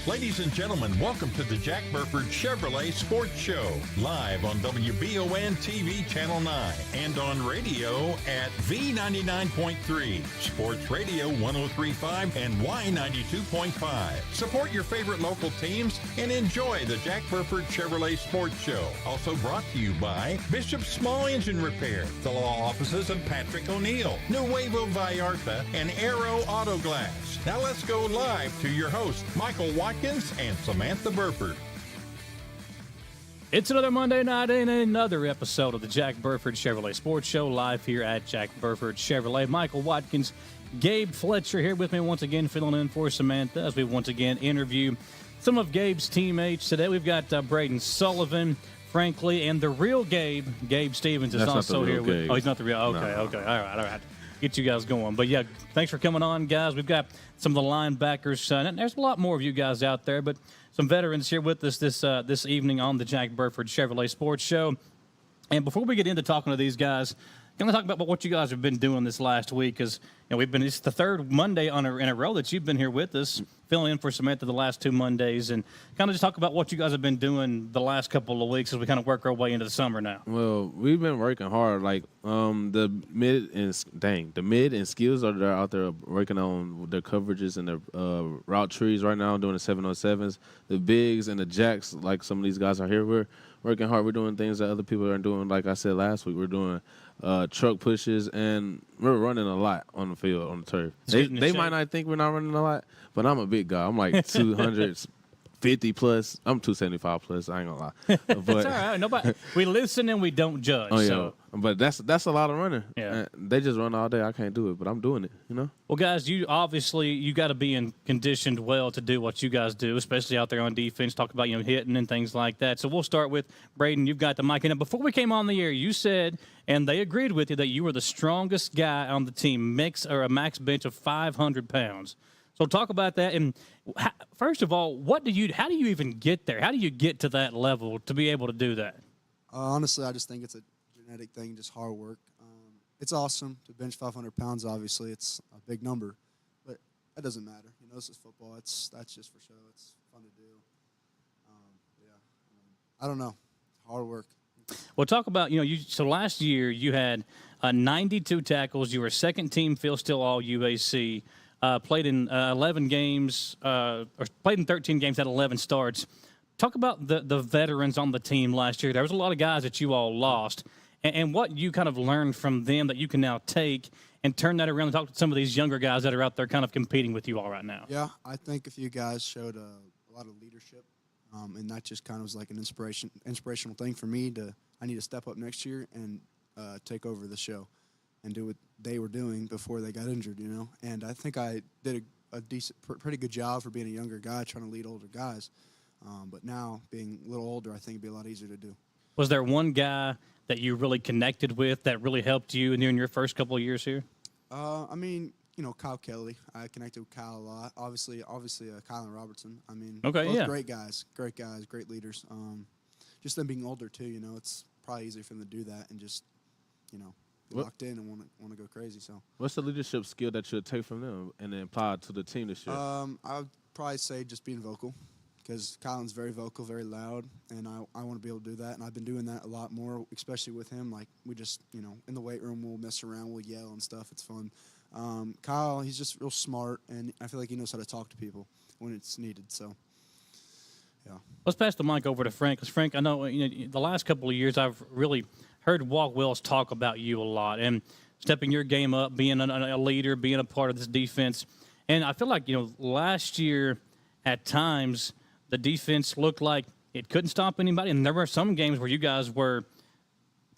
Ladies and gentlemen, welcome to the Jack Burford Chevrolet Sports Show, live on WBON-TV Channel 9 and on radio at V99.3, Sports Radio 103.5 and Y92.5. Support your favorite local teams and enjoy the Jack Burford Chevrolet Sports Show. Also brought to you by Bishop Small Engine Repair, the law offices of Patrick O'Neill, Nuevo Vallarta, and Aero Auto Glass. Now let's go live to your host, Michael Watkins and Samantha Burford. It's another Monday night and another episode of the Jack Burford Chevrolet Sports Show, live here at Jack Burford Chevrolet. Michael Watkins, Gabe Fletcher here with me once again, filling in for Samantha as we once again interview some of Gabe's teammates. Today we've got Braden Sullivan, frankly, and the real Gabe Stevens is also here. Oh, he's not the real. Okay, no. Okay, all right. Get you guys going. But yeah, thanks for coming on, guys. We've got some of the linebackers. There's a lot more of you guys out there, but some veterans here with us this evening on the Jack Burford Chevrolet Sports Show. And before we get into talking to these guys, can I talk about what you guys have been doing this last week? Because it's the third Monday in a row that you've been here with us, filling in for Samantha the last two Mondays, and kind of just talk about what you guys have been doing the last couple of weeks as we kind of work our way into the summer now. Well, we've been working hard. Like the mid and skills are out there working on their coverages and their route trees right now, doing the 707s. The bigs and the jacks, like some of these guys are here, we're working hard. We're doing things that other people aren't doing. Like I said last week, we're doing truck pushes, and we're running a lot on the field, on the turf. They might not think we're not running a lot, but I'm a big guy. I'm like 250 plus. I'm 275 plus. I ain't gonna lie. But it's all right. Nobody. We listen and we don't judge. Oh yeah. So. But that's a lot of running. Yeah. They just run all day. I can't do it, but I'm doing it. Well, guys, you got to be conditioned well to do what you guys do, especially out there on defense. Talk about hitting and things like that. So we'll start with Braden. You've got the mic. And before we came on the air, you said, and they agreed with you, that you were the strongest guy on the team, a max bench of 500 pounds. So talk about that. And first of all, how do you even get there? How do you get to that level to be able to do that? Honestly, I just think it's a genetic thing, just hard work. It's awesome to bench 500 pounds. Obviously, it's a big number, but that doesn't matter. This is football. That's just for show. It's fun to do. I don't know. Hard work. Well, talk about So last year you had 92 tackles. You were second team Phil Steele All UAC. Played in 11 games, or played in 13 games, had 11 starts. Talk about the veterans on the team last year. There was a lot of guys that you all lost, and what you kind of learned from them that you can now take and turn that around and talk to some of these younger guys that are out there kind of competing with you all right now. Yeah, I think a few guys showed a lot of leadership, and that just kind of was like an inspirational thing for me. I need to step up next year and take over the show and do what they were doing before they got injured, And I think I did a pretty good job for being a younger guy, trying to lead older guys. But now, being a little older, I think it'd be a lot easier to do. Was there one guy that you really connected with that really helped you in your first couple of years here? Kyle Kelly. I connected with Kyle a lot. Obviously, Kyle and Robertson. Both great guys, great leaders. Just them being older too, it's probably easier for them to do that and just, locked in and want to go crazy. So, what's the leadership skill that you'll take from them and then apply it to the team this year? I would probably say just being vocal, because Kylan's very vocal, very loud, and I want to be able to do that. And I've been doing that a lot more, especially with him. Like, we just, in the weight room, we'll mess around, we'll yell and stuff. It's fun. Kyle, he's just real smart, and I feel like he knows how to talk to people when it's needed. So, yeah. Let's pass the mic over to Frank, because Frank, I know the last couple of years I've really heard Walt Wells talk about you a lot and stepping your game up, being a leader, being a part of this defense. And I feel like, last year at times the defense looked like it couldn't stop anybody. And there were some games where you guys were,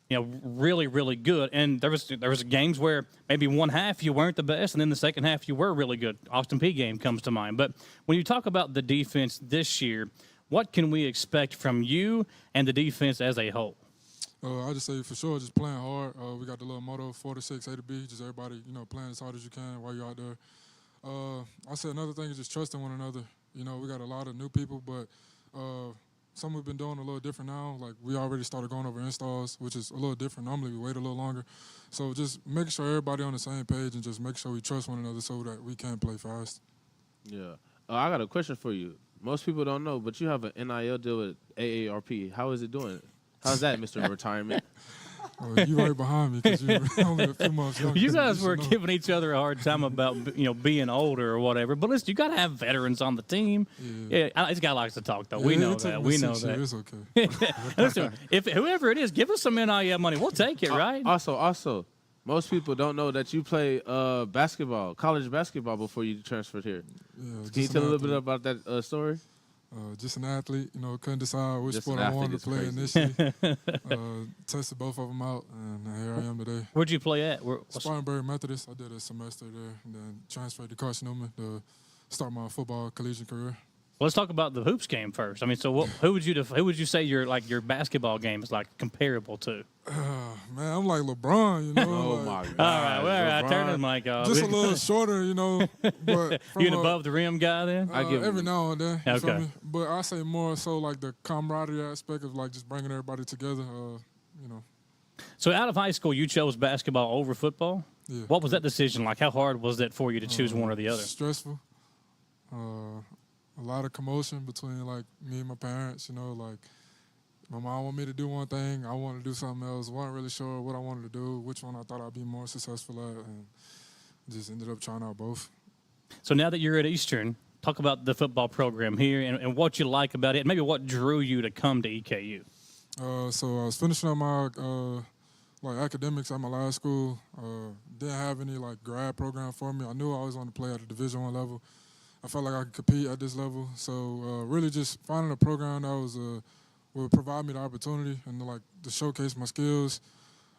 really, really good. And there was games where maybe one half you weren't the best, and then the second half you were really good. Austin Peay game comes to mind. But when you talk about the defense this year, what can we expect from you and the defense as a whole? I just say for sure, just playing hard. We got the little motto, 4 to 6, A to B. Just everybody, playing as hard as you can while you're out there. I say another thing is just trusting one another. We got a lot of new people, but some we've been doing a little different now. Like, we already started going over installs, which is a little different. Normally we wait a little longer. So just making sure everybody on the same page and just make sure we trust one another so that we can play fast. Yeah. I got a question for you. Most people don't know, but you have an NIL deal with AARP. How is it doing? How's that, Mr. Retirement? You right behind me because you're only a few months younger. You than me, guys were so no. giving each other a hard time about being older or whatever. But listen, you got to have veterans on the team. Yeah, this guy likes to talk though. We know it took that. me We know 6 that. years, It's okay. Listen, if whoever it is, give us some NIL money. We'll take it, right? Also, most people don't know that you play basketball, college basketball, before you transferred here. Yeah, Can you tell a little bit about that story? Just an athlete, couldn't decide which Just sport an I athlete wanted to is play crazy. initially. Tested both of them out, and here I am today. Where'd you play at? Spartanburg Methodist. I did a semester there, and then transferred to Carson Newman to start my football collegiate career. Let's talk about the hoops game first. I mean, so who would you say your basketball game is like comparable to? Man, I'm like LeBron, Oh like, my God! All right, well, LeBron. turn the mic off. just a little shorter, But from You an above the rim guy then? I give every him- now and then. You feel Okay. me? But I say more so like the camaraderie aspect of like just bringing everybody together. So out of high school, you chose basketball over football. Yeah. What was that decision like? How hard was that for you to choose one or the other? Stressful. A lot of commotion between like me and my parents. Like my mom wanted me to do one thing, I wanted to do something else. wasn't really sure what I wanted to do, which one I thought I'd be more successful at, and just ended up trying out both. So now that you're at Eastern, talk about the football program here and what you like about it, and maybe what drew you to come to EKU. So I was finishing up my academics at my last school. Didn't have any like grad program for me. I knew I always wanted to play at the Division I level. I felt like I could compete at this level. So really just finding a program that would provide me the opportunity and to showcase my skills.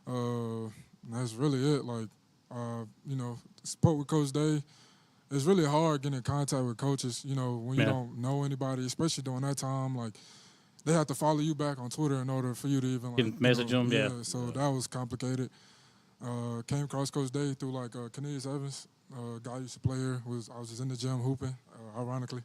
And that's really it. Spoke with Coach Day. It's really hard getting in contact with coaches, when you don't know anybody, especially during that time. Like, they have to follow you back on Twitter in order for you to even message them. Yeah. So that was complicated. Came across Coach Day through Cornelius Evans, guy used to play here. I was just in the gym hooping, ironically,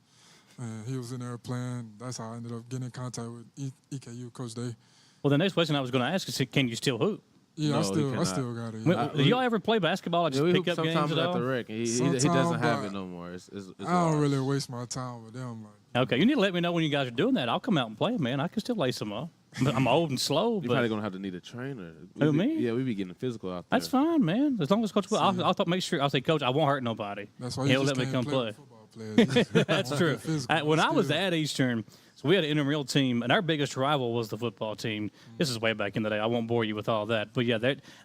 and he was in there playing. That's how I ended up getting in contact with EKU Coach Day. Well, the next question I was going to ask is, can you still hoop? Yeah, No, I he still cannot. got it. Well, do y'all ever play basketball or just we pick hoop up games sometimes at at all? the rec. He Sometimes, doesn't have but it no more. It's I don't wild. really waste my time with them. Okay, you need to let me know when you guys are doing that. I'll come out and play, man. I can still lace them up. I'm old and slow, You're but probably gonna have to need a trainer. Who, me? Yeah, we be getting physical out there. that's fine, man. As long as Coach, I'll say, Coach, I won't hurt nobody. That's why He'll you just let me can't come play. play. With football players. That's true. When I was at Eastern, so we had an intramural team, and our biggest rival was the football team. This is way back in the day. I won't bore you with all that. But, yeah,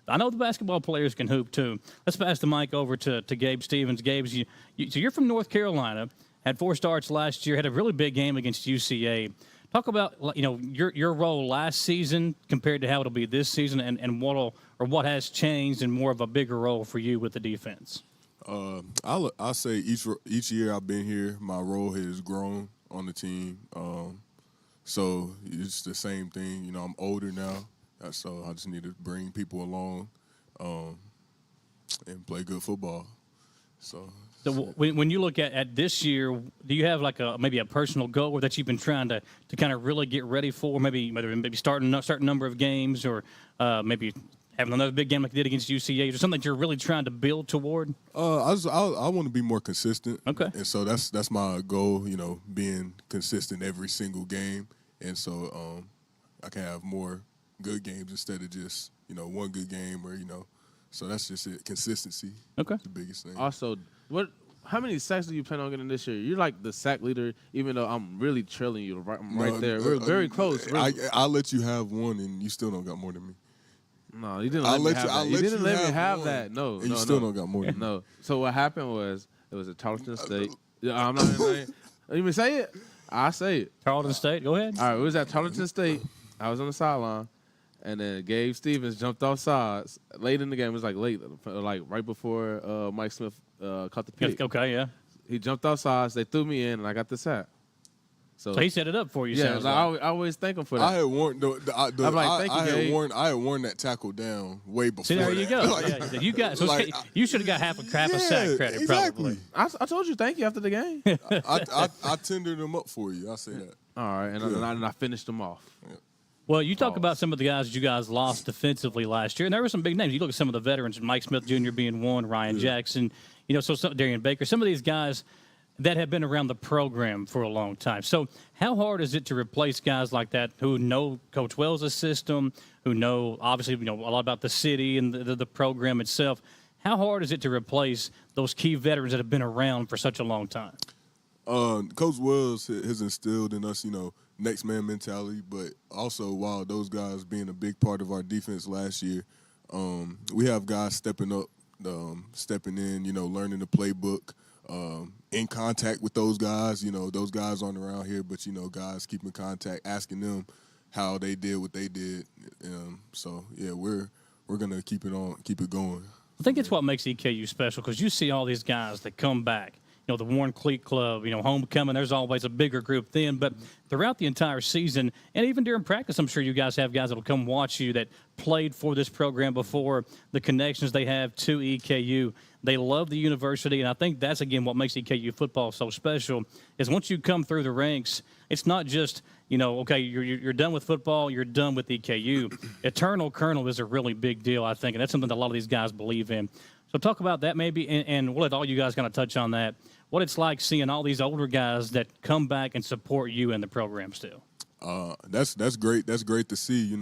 I know the basketball players can hoop, too. Let's pass the mic over to Gabe Stevens. Gabe, so you're from North Carolina, had 4 starts last year, had a really big game against UCA. Talk about your role last season compared to how it'll be this season, and what has changed and more of a bigger role for you with the defense. I'll say each year I've been here, my role has grown on the team. So it's the same thing. I'm older now, so I just need to bring people along and play good football. So when you look at this year, do you have maybe a personal goal that you've been trying to kind of really get ready for? Maybe starting a certain number of games, or maybe having another big game like you did against UCA, or something that you're really trying to build toward? I want to be more consistent. Okay. And so that's my goal. Being consistent every single game, and so I can have more good games instead of just one good game, or So that's just it. Consistency. Okay. Is the biggest thing. Also, how many sacks do you plan on getting this year? You're like the sack leader, even though I'm really trailing you. I'm right there. We're very close. I'll let you have one, and you still don't got more than me. No, you didn't let me have that. You didn't let me have that. No, and you still don't got more than me. No. So what happened was, it was at Tarleton State. I'm not going to even say it. I say it. Tarleton State, go ahead. All right, it was at Tarleton State. I was on the sideline, and then Gabe Stevens jumped off sides late in the game. It was late, right before Mike Smith caught the pick. Okay, yeah. He jumped off sides. They threw me in, and I got the sack. So he set it up for you. Yeah, I always thank him for that. I had worn I had worn that tackle down way before. See, there you go. You should have got half a sack credit, exactly. probably. I told you thank you after the game. I tendered them up for you. I say that. All right, and I finished them off. Yeah. Well, you talk about some of the guys that you guys lost defensively last year, and there were some big names. You look at some of the veterans, Mike Smith Jr. being one, Ryan Jackson, Darian Baker. Some of these guys, that have been around the program for a long time. So how hard is it to replace guys like that who know Coach Wells' system, who know, obviously, a lot about the city and the program itself? How hard is it to replace those key veterans that have been around for such a long time? Coach Wells has instilled in us, next man mentality, but also while those guys being a big part of our defense last year, we have guys stepping up, stepping in, learning the playbook, in contact with those guys. Those guys aren't around here, but, guys keeping contact, asking them how they did what they did. So, yeah, we're going to keep it going. I think it's what makes EKU special, because you see all these guys that come back. The Warren Cleat Club, homecoming, there's always a bigger group then. But throughout the entire season, and even during practice, I'm sure you guys have guys that will come watch you that played for this program before, the connections they have to EKU. They love the university, and I think that's, again, what makes EKU football so special, is once you come through the ranks, it's not just, okay, you're done with football, you're done with EKU. Eternal Colonel is a really big deal, I think, and that's something that a lot of these guys believe in. So talk about that maybe, and we'll let all you guys kind of touch on that, what it's like seeing all these older guys that come back and support you in the program still. That's great. That's great to see.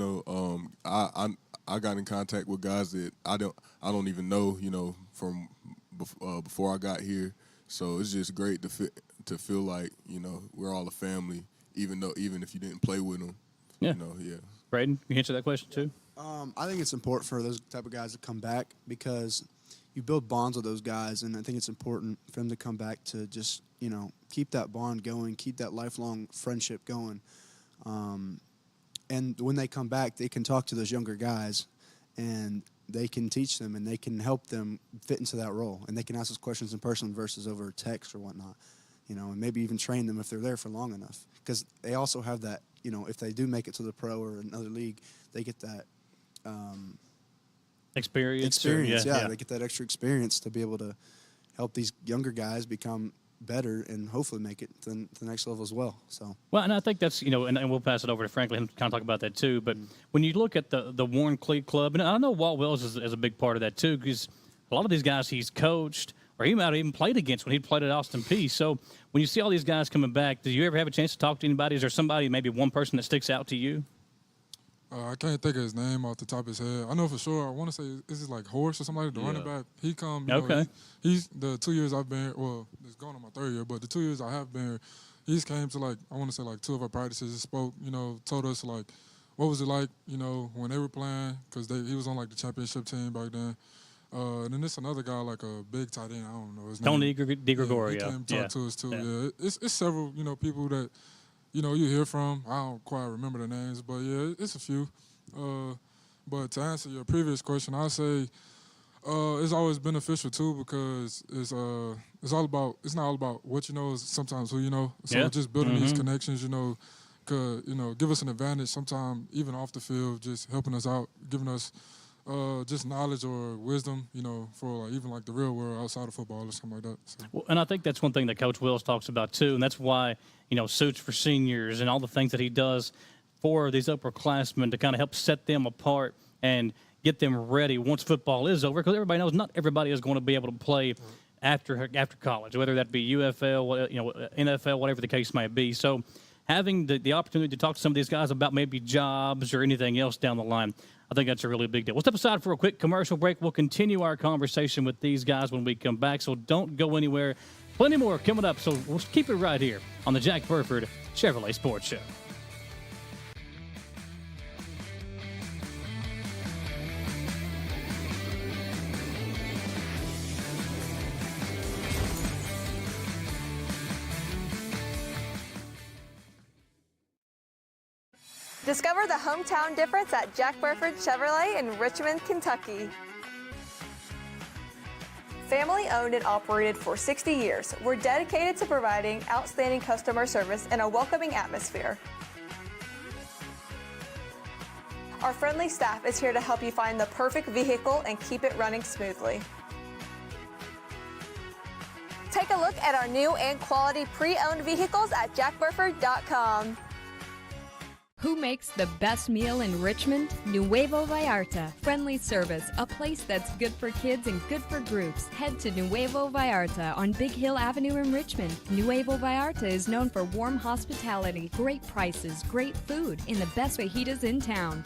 I got in contact with guys that I don't even know, from before I got here. So it's just great to feel like, we're all a family, even if you didn't play with them. Yeah. Yeah. Braden, you answer that question too? I think it's important for those type of guys to come back, because you build bonds with those guys, and I think it's important for them to come back to just, keep that bond going, keep that lifelong friendship going. And when they come back, they can talk to those younger guys, and they can teach them, and they can help them fit into that role. And they can ask those questions in person versus over text or whatnot, and maybe even train them if they're there for long enough. Because they also have that, if they do make it to the pro or another league, they get that experience. Yeah, they get that extra experience to be able to help these younger guys become better and hopefully make it to the next level as well. So well, and I think that's and we'll pass it over to Franklin to kind of talk about that too. But when you look at the Warren Cleat Club, and I know Walt Wells is a big part of that too, because a lot of these guys he's coached or he might have even played against when he played at Austin Peay. So when you see all these guys coming back, do you ever have a chance to talk to anybody? Is there somebody, maybe one person that sticks out to you? I can't think of his name off the top of his head. I know for sure. I want to say, is it like Horse or something like that, the running back? He come. Okay. He's the 2 years I've been here. Well, it's going on my third year, but the 2 years I have been here, he's came to I want to say two of our practices. He spoke, told us what was it like, when they were playing, because he was on the championship team back then. And then there's another guy, a big tight end. I don't know his name. Tony DiGregorio. He came to talk to us too. Yeah. It's several, people that. You hear from. I don't quite remember the names, but yeah, it's a few. But to answer your previous question, I say it's always beneficial too, because it's not all about what you know, it's sometimes who you know. So just building these connections, could give us an advantage sometimes, even off the field, just helping us out, giving us just knowledge or wisdom, for even the real world outside of football or something like that. So. Well, and I think that's one thing that Coach Wills talks about too, and that's why Suits for Seniors and all the things that he does for these upperclassmen to kind of help set them apart and get them ready once football is over, because everybody knows not everybody is going to be able to play after college, whether that be UFL, NFL, whatever the case may be. So having the opportunity to talk to some of these guys about maybe jobs or anything else down the line, I think that's a really big deal. We'll step aside for a quick commercial break. We'll continue our conversation with these guys when we come back, so don't go anywhere. Plenty more coming up, so we'll keep it right here on the Jack Burford Chevrolet Sports Show. Discover the hometown difference at Jack Burford Chevrolet in Richmond, Kentucky. Family owned and operated for 60 years, we're dedicated to providing outstanding customer service and a welcoming atmosphere. Our friendly staff is here to help you find the perfect vehicle and keep it running smoothly. Take a look at our new and quality pre-owned vehicles at jackburford.com. Who makes the best meal in Richmond? Nuevo Vallarta. Friendly service, a place that's good for kids and good for groups. Head to Nuevo Vallarta on Big Hill Avenue in Richmond. Nuevo Vallarta is known for warm hospitality, great prices, great food, and the best fajitas in town.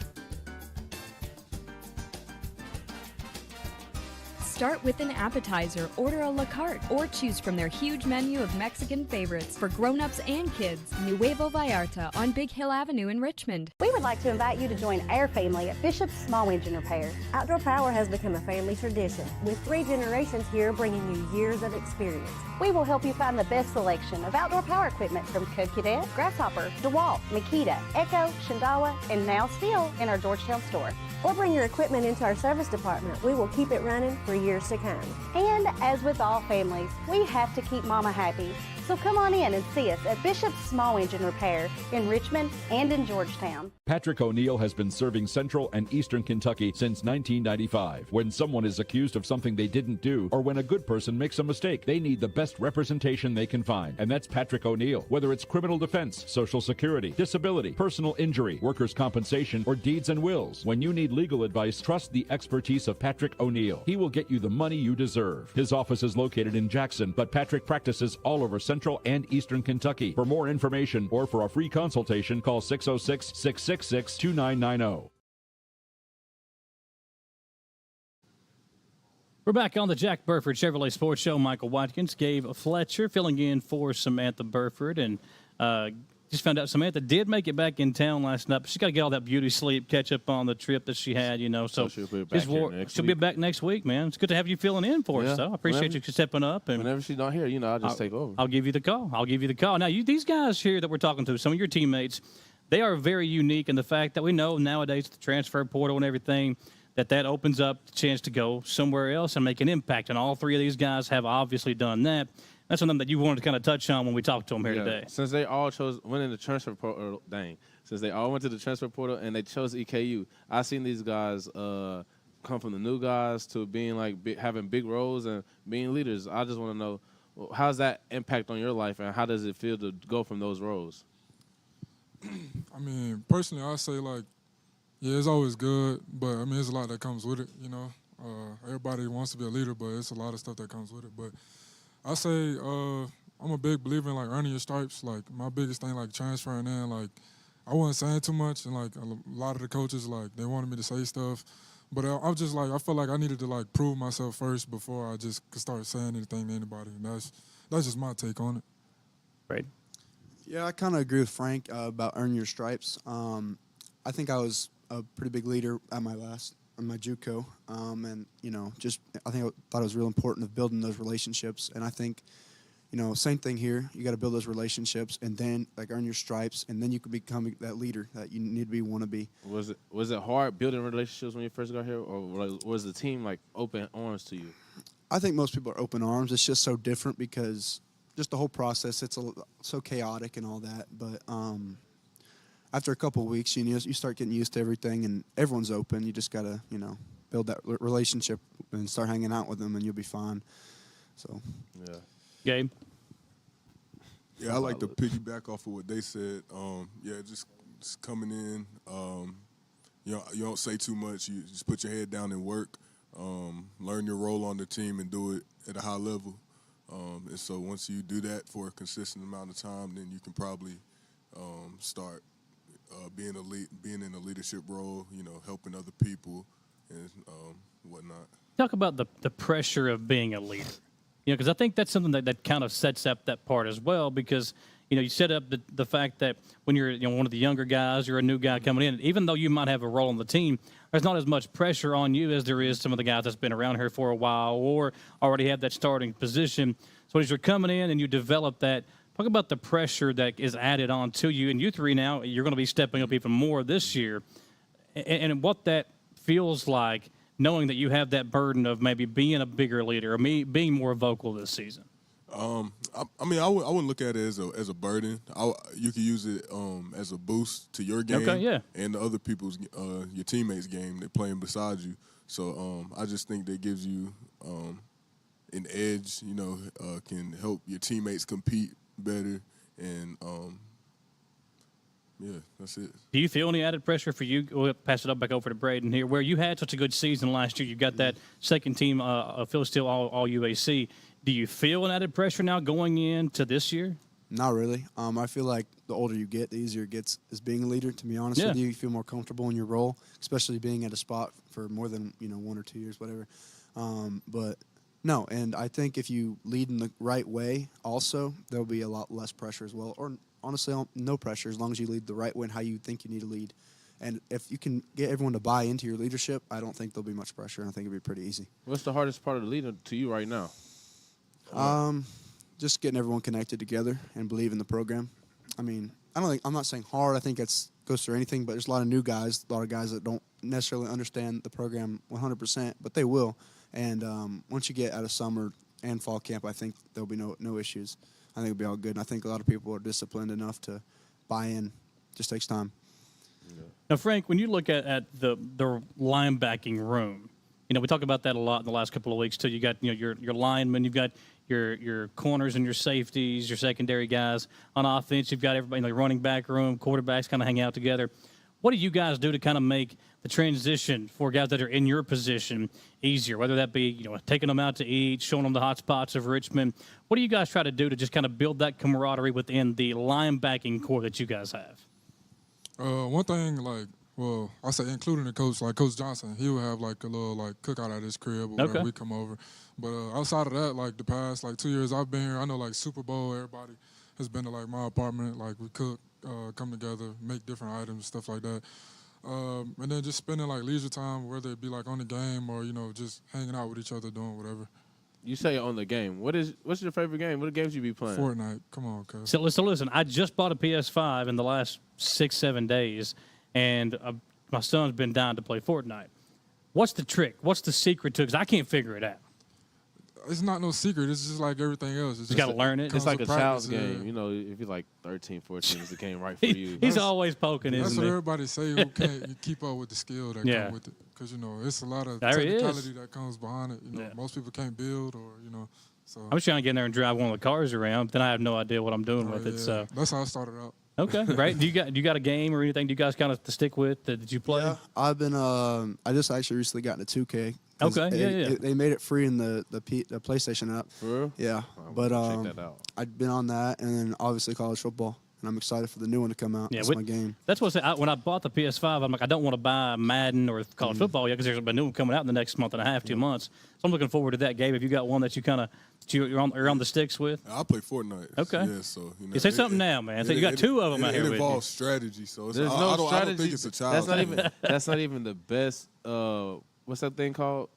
Start with an appetizer, order a la carte, or choose from their huge menu of Mexican favorites for grown-ups and kids. Nuevo Vallarta on Big Hill Avenue in Richmond. We would like to invite you to join our family at Bishop's Small Engine Repair. Outdoor Power has become a family tradition, with 3 generations here bringing you years of experience. We will help you find the best selection of outdoor power equipment from Code Cadet, Grasshopper, DeWalt, Makita, Echo, Shindawa, and now Steel in our Georgetown store. Or bring your equipment into our service department. We will keep it running for years to come. And as with all families, we have to keep Mama happy. So come on in and see us at Bishop's Small Engine Repair in Richmond and in Georgetown. Patrick O'Neill has been serving Central and Eastern Kentucky since 1995. When someone is accused of something they didn't do, or when a good person makes a mistake, they need the best representation they can find. And that's Patrick O'Neill. Whether it's criminal defense, Social Security, disability, personal injury, workers' compensation, or deeds and wills. When you need legal advice, trust the expertise of Patrick O'Neill. He will get you the money you deserve. His office is located in Jackson, but Patrick practices all over Central and Eastern Kentucky. For more information or for a free consultation, call 606-666-2990. We're back on the Jack Burford Chevrolet Sports Show. Michael Watkins, Gabe Fletcher filling in for Samantha Burford. And just found out Samantha did make it back in town last night, but she's got to get all that beauty sleep, catch up on the trip that she had, you know. So she'll be back next week, man. It's good to have you filling in for us, though. I appreciate you stepping up. And whenever she's not here, you know, I'll just take over. I'll give you the call. Now, these guys here that we're talking to, some of your teammates, they are very unique in the fact that we know nowadays the transfer portal and everything, that opens up the chance to go somewhere else and make an impact. And all 3 of these guys have obviously done that. That's something that you wanted to kind of touch on when we talked to them here today. Since they all went in the transfer portal, since they all went to the transfer portal and they chose EKU, I've seen these guys come from the new guys to being having big roles and being leaders. I just want to know, how's that impact on your life and how does it feel to go from those roles? I mean, personally, I say yeah, it's always good, but I mean, there's a lot that comes with it. You know, everybody wants to be a leader, but it's a lot of stuff that comes with it. But I say I'm a big believer in earning your stripes. My biggest thing, transferring in, I wasn't saying too much, and a lot of the coaches they wanted me to say stuff, but I was just I felt like I needed to prove myself first before I just could start saying anything to anybody, and that's just my take on it. Right. Yeah, I kind of agree with Frank about earning your stripes. I think I was a pretty big leader at my JUCO, and I thought it was real important of building those relationships. And I think, same thing here. You got to build those relationships, and then earn your stripes, and then you can become that leader that you need to want to be. Was it hard building relationships when you first got here, or was the team open arms to you? I think most people are open arms. It's just so different because just the whole process. It's so chaotic and all that, but. After a couple of weeks, you start getting used to everything, and everyone's open. You just got to, build that relationship and start hanging out with them, and you'll be fine. So, yeah. Gabe? Yeah, I like to piggyback off of what they said. Just coming in, you don't say too much. You just put your head down and work, learn your role on the team, and do it at a high level. And so once you do that for a consistent amount of time, then you can probably start being in a leadership role, helping other people and whatnot. Talk about the pressure of being a leader. Because I think that's something that kind of sets up that part as well, because, you set up the fact that when you're one of the younger guys, you're a new guy coming in, even though you might have a role on the team, there's not as much pressure on you as there is some of the guys that's been around here for a while or already have that starting position. So as you're coming in and you develop that, talk about the pressure that is added on to you. And you 3 now, you're going to be stepping up even more this year. And what that feels like, knowing that you have that burden of maybe being a bigger leader or being more vocal this season. I wouldn't look at it as a burden. You could use it as a boost to your game and the other people's, your teammates' game. They're playing beside you. So I just think that gives you an edge, can help your teammates compete better and Yeah, that's it. Do you feel any added pressure for you? We'll pass it up back over to Braden here, where you had such a good season last year. You got that second team, Phil Steele, all UAC. Do you feel an added pressure now going into this year? Not really. I feel like the older you get, the easier it gets as being a leader. To be honest with you, you feel more comfortable in your role, especially being at a spot for more than 1 or 2 years, whatever. But no, and I think if you lead in the right way, also there'll be a lot less pressure as well. Or honestly, no pressure as long as you lead the right way and how you think you need to lead. And if you can get everyone to buy into your leadership, I don't think there'll be much pressure. I think it'll be pretty easy. What's the hardest part of the leader to you right now? Just getting everyone connected together and believe in the program. I mean, I'm not saying hard. I think it goes through anything, but there's a lot of new guys, a lot of guys that don't necessarily understand the program 100%, but they will. And once you get out of summer and fall camp, I think there'll be no issues. I think it'll be all good. And I think a lot of people are disciplined enough to buy in. Just takes time. Yeah. Now, Frank, when you look at the linebacking room, we talk about that a lot in the last couple of weeks too. You got your linemen, you've got your corners and your safeties, your secondary guys. On offense, you've got everybody in the running back room, quarterbacks kind of hang out together. What do you guys do to kind of make the transition for guys that are in your position easier, whether that be taking them out to eat, showing them the hot spots of Richmond? What do you guys try to do to just kind of build that camaraderie within the linebacking core that you guys have? One thing, I say including the coach, like Coach Johnson, he would have like a little cookout at his crib or whenever we come over. But outside of that, the past 2 years I've been here, I know Super Bowl, everybody has been to my apartment. We cook, come together, make different items, stuff like that. And then just spending leisure time, whether it be on the game or just hanging out with each other, doing whatever. You say on the game. What's your favorite game? What games you be playing? Fortnite. Come on, cuz. So listen. I just bought a PS5 in the last 6-7 days, and my son's been dying to play Fortnite. What's the trick? What's the secret to it? Because I can't figure it out. It's not no secret. It's just like everything else. You got to learn it. It's like a child's game. If you're 13, 14, it's a game right for you. He's always poking, isn't he? That's what everybody say who can't keep up with the skill that come with it. Because, it's a lot of technicality that comes behind it. Most people can't build or, so. I was trying to get in there and drive one of the cars around, but then I have no idea what I'm doing with it. So that's how I started out. Okay, right. Do you got a game or anything? Do you guys kind of stick with that you play? Yeah, I've been. I just actually recently got into 2K. Okay, They made it free in the PlayStation app. For real? Yeah, but check that out. I've been on that, and then obviously college football, and I'm excited for the new one to come out. Yeah, that's my game. That's what when I bought the PS5, I'm like, I don't want to buy Madden or college football yet because there's a new one coming out in the next month and a half, 2 months. So I'm looking forward to that. Gabe, have you got one that you're on the sticks with? I play Fortnite. Okay. Yeah, so you say something now, man. So you got two of them out here with you. It involves strategy, so There's no strategy. I don't think it's a child. That's not even the best. What's that thing called?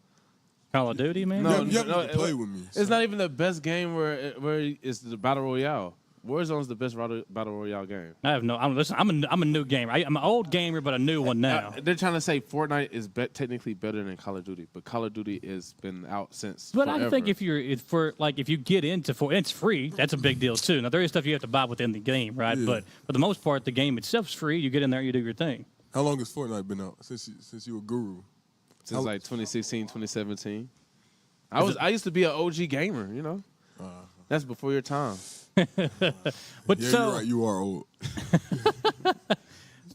Call of Duty, man. No, you have to play with me. It's not even the best game where it's the battle royale. Warzone's the best battle royale game. I have no. I'm a new gamer. I'm an old gamer, but a new one now. They're trying to say Fortnite is technically better than Call of Duty, but Call of Duty has been out since. But forever. I think if you get into it's free. That's a big deal too. Now there is stuff you have to buy within the game, right? Yeah. But for the most part, the game itself is free. You get in there, you do your thing. How long has Fortnite been out? Since you were guru? Since 2016, 2017. I used to be an OG gamer, That's before your time. But yeah, you're right. You are old.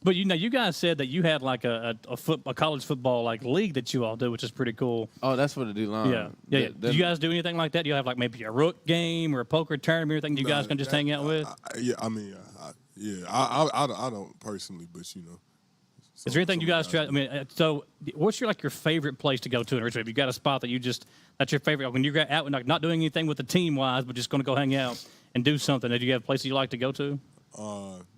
But you guys said that you had a college football league that you all do, which is pretty cool. Oh, that's for the D-line. Yeah. Do you guys do anything like that? Do you have maybe a rook game or a poker tournament or anything you guys can just hang out with? I don't personally, but Is there anything you guys try? I mean, so what's your favorite place to go to in Richmond? Have you got a spot that's your favorite when you're out and not doing anything with the team wise, but just going to go hang out and do something? Do you have places you like to go to?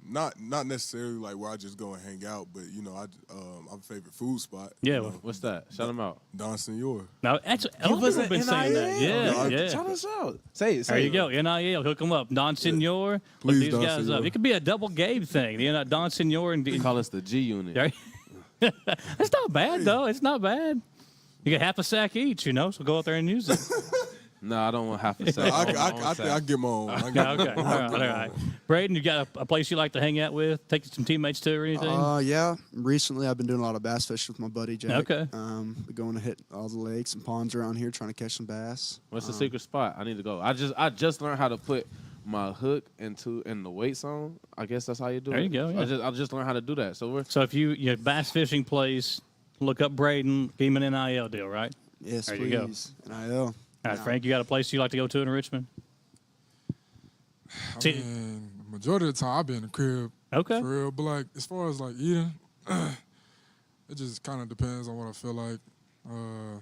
Not necessarily where I just go and hang out, but my favorite food spot. Yeah, what's that? Shout them out. Don Senor. Now, that's a lot of people have been saying that. Yeah. Shout us out. Say it. There you go. NIL, hook them up. Don Senor, look these guys up. It could be a double Gabe thing. Don Senor and call us the G unit. It's not bad though. It's not bad. You get half a sack each, so go out there and use it. No, I don't want half a sack. I get my own. Okay. All right. Braden, you got a place you like to hang out with? Take some teammates to or anything? Yeah. Recently, I've been doing a lot of bass fishing with my buddy Jack. Okay. We're going to hit all the lakes and ponds around here, trying to catch some bass. What's the secret spot? I need to go. I just learned how to put my hook in the weight zone. I guess that's how you do it. There you go. Yeah. I just learned how to do that. So if you bass fishing place, look up Braden, give him an NIL deal, right? Yes, there please. You go. NIL. All right, Frank, you got a place you like to go to in Richmond? I mean, majority of the time I be in the crib. Okay. For real, but like as far as like eating, it just kind of depends on what I feel like. You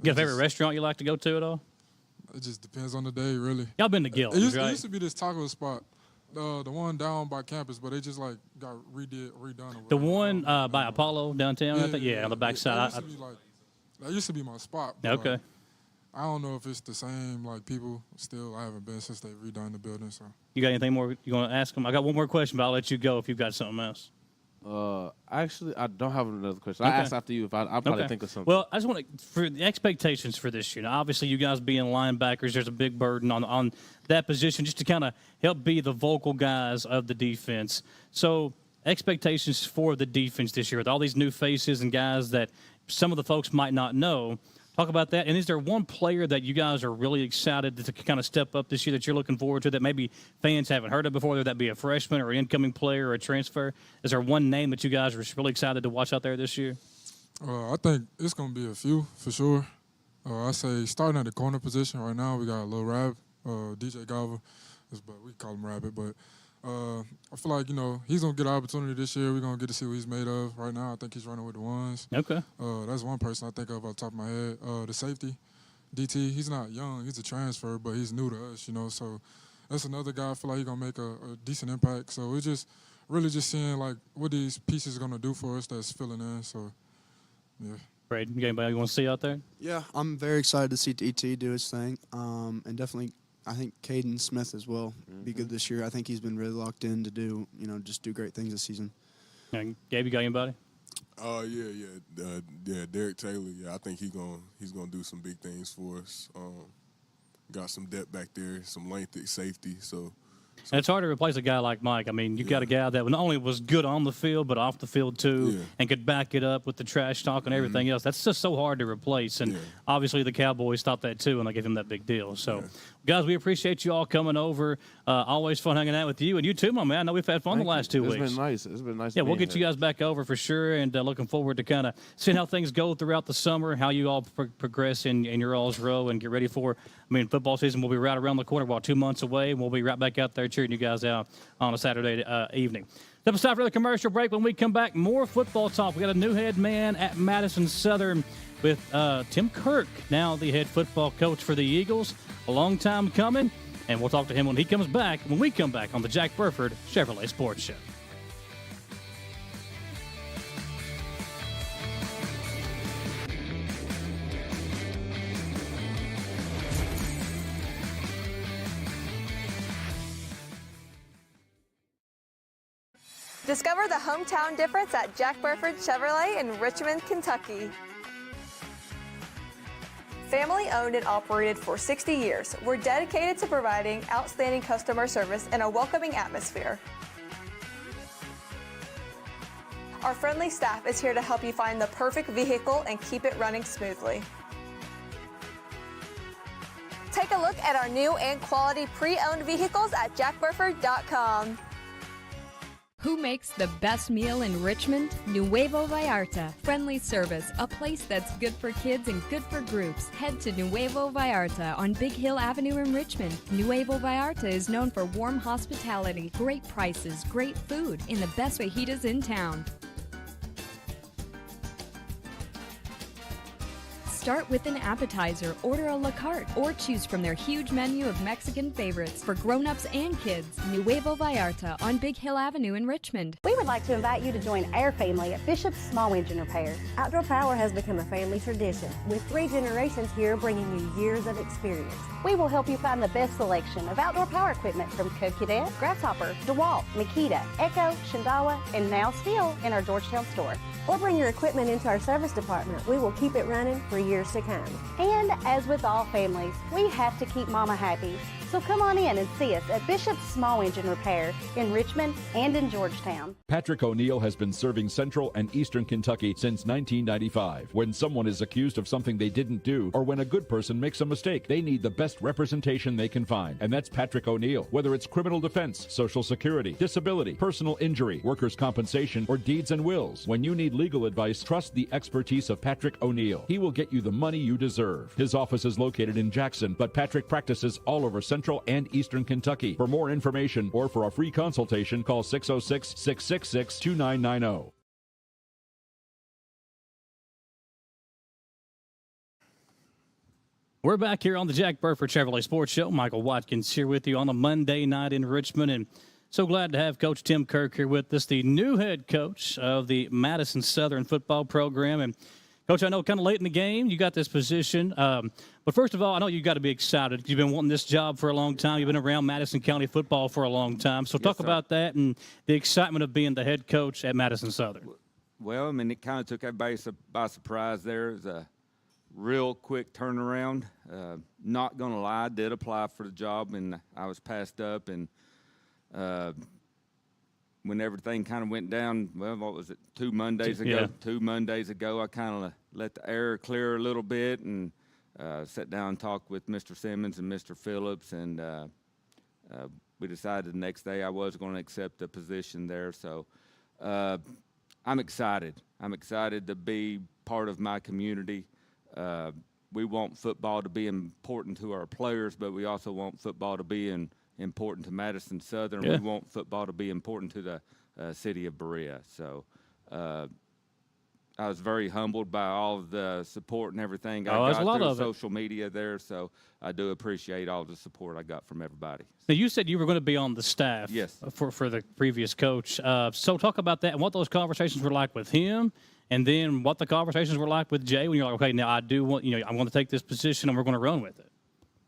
got a favorite restaurant you like to go to at all? It just depends on the day, really. Y'all been to Gil's, it right? It used to be this taco spot, the one down by campus, but they just like got redone. The one by Apollo downtown, I think? Yeah, on the backside. That used to be my spot. But, okay. I don't know if it's the same, like, people still. I haven't been since they redone the building, so. You got anything more you want to ask them? I got one more question, but I'll let you go if you've got something else. Actually, I don't have another question. Okay. I asked after you if I'll probably think of something. Well, I just want to, for the expectations for this year. Now, obviously, you guys being linebackers, there's a big burden on that position just to kind of help be the vocal guys of the defense. So, expectations for the defense this year with all these new faces and guys that some of the folks might not know. Talk about that. And is there one player that you guys are really excited to kind of step up this year that you're looking forward to that maybe fans haven't heard of before, whether that be a freshman or an incoming player or a transfer? Is there one name that you guys are really excited to watch out there this year? I think it's going to be a few for sure. I say starting at the corner position right now, we got Lil Rab, DJ Galva, but we call him Rabbit. But I feel like, he's going to get an opportunity this year. We're going to get to see what he's made of. Right now, I think he's running with the ones. Okay. That's one person I think of off the top of my head. The safety, DT, he's not young. He's a transfer, but he's new to us, So that's another guy I feel like he's going to make a decent impact. So we're just really just seeing, like, what these pieces are going to do for us that's filling in. So, yeah. Braden, you got anybody you want to see out there? Yeah, I'm very excited to see DT do his thing. And definitely – I think Caden Smith as well be good this year. I think he's been really locked in to do, just do great things this season. And Gabe, you got anybody? Yeah, Derek Taylor. Yeah, I think he's gonna do some big things for us. Got some depth back there, some length at safety. So it's hard to replace a guy like Mike. I mean, you got a guy that not only was good on the field, but off the field too, and could back it up with the trash talk and everything else. That's just so hard to replace. And obviously the Cowboys thought that too, and they gave him that big deal. So, guys, we appreciate you all coming over. Always fun hanging out with you. And you too, my man. I know we've had fun the last 2 weeks. It's been nice. It's been nice. Yeah, we'll get you guys back over for sure, and looking forward to kind of seeing how things go throughout the summer, how you all progress in your all's row, and get ready for, football season will be right around the corner, about 2 months away, and we'll be right back out there cheering you guys out on a Saturday evening. Step aside for the commercial break. When we come back, more football talk. We got a new head man at Madison Southern with Tim Kirk, now the head football coach for the Eagles. A long time coming, and we'll talk to him when we come back on the Jack Burford Chevrolet Sports Show. Discover the hometown difference at Jack Burford Chevrolet in Richmond, Kentucky. Family owned and operated for 60 years, we're dedicated to providing outstanding customer service and a welcoming atmosphere. Our friendly staff is here to help you find the perfect vehicle and keep it running smoothly. Take a look at our new and quality pre-owned vehicles at jackburford.com. Who makes the best meal in Richmond? Nuevo Vallarta. Friendly service, a place that's good for kids and good for groups. Head to Nuevo Vallarta on Big Hill Avenue in Richmond. Nuevo Vallarta is known for warm hospitality, great prices, great food, and the best fajitas in town. Start with an appetizer, order a la carte, or choose from their huge menu of Mexican favorites for grown-ups and kids. Nuevo Vallarta on Big Hill Avenue in Richmond. We would like to invite you to join our family at Bishop's Small Engine Repair. Outdoor power has become a family tradition, with 3 generations here bringing you years of experience. We will help you find the best selection of outdoor power equipment from Code Cadet, Grasshopper, DeWalt, Makita, Echo, Shindawa, and now still in our Georgetown store. Or bring your equipment into our service department. We will keep it running for years to come. And as with all families, we have to keep Mama happy. So come on in and see us at Bishop's Small Engine Repair in Richmond and in Georgetown. Patrick O'Neill has been serving Central and Eastern Kentucky since 1995. When someone is accused of something they didn't do, or when a good person makes a mistake, they need the best representation they can find. And that's Patrick O'Neill. Whether it's criminal defense, Social Security, disability, personal injury, workers' compensation, or deeds and wills, when you need legal advice, trust the expertise of Patrick O'Neill. He will get you the money you deserve. His office is located in Jackson, but Patrick practices all over Central and Eastern Kentucky. For more information or for a free consultation, call 606-666-2990. We're back here on the Jack Burford Chevrolet Sports Show. Michael Watkins here with you on a Monday night in Richmond, and so glad to have Coach Tim Kirk here with us, the new head coach of the Madison Southern football program. And Coach, I know kind of late in the game you got this position, but first of all, I know you got to be excited. You've been wanting this job for a long time. You've been around Madison County football for a long time. So talk about that and the excitement of being the head coach at Madison Southern. Well, I mean, it kind of took everybody by surprise there. It was a real quick turnaround. Not going to lie, I did apply for the job, and I was passed up. And when everything kind of went down, well, what was it, 2 Mondays ago? Yeah. 2 Mondays ago, I kind of let the air clear a little bit and sat down and talked with Mr. Simmons and Mr. Phillips, and we decided the next day I was going to accept the position there. So I'm excited. I'm excited to be part of my community. We want football to be important to our players, but we also want football to be important to Madison Southern. Yeah. We want football to be important to the city of Berea. So I was very humbled by all of the support and everything I got through social media there. So I do appreciate all the support I got from everybody. Now, you said you were going to be on the staff for the previous coach. So talk about that and what those conversations were like with him, and then what the conversations were like with Jay when you're like, okay, now I do want, I want to take this position and we're going to run with it.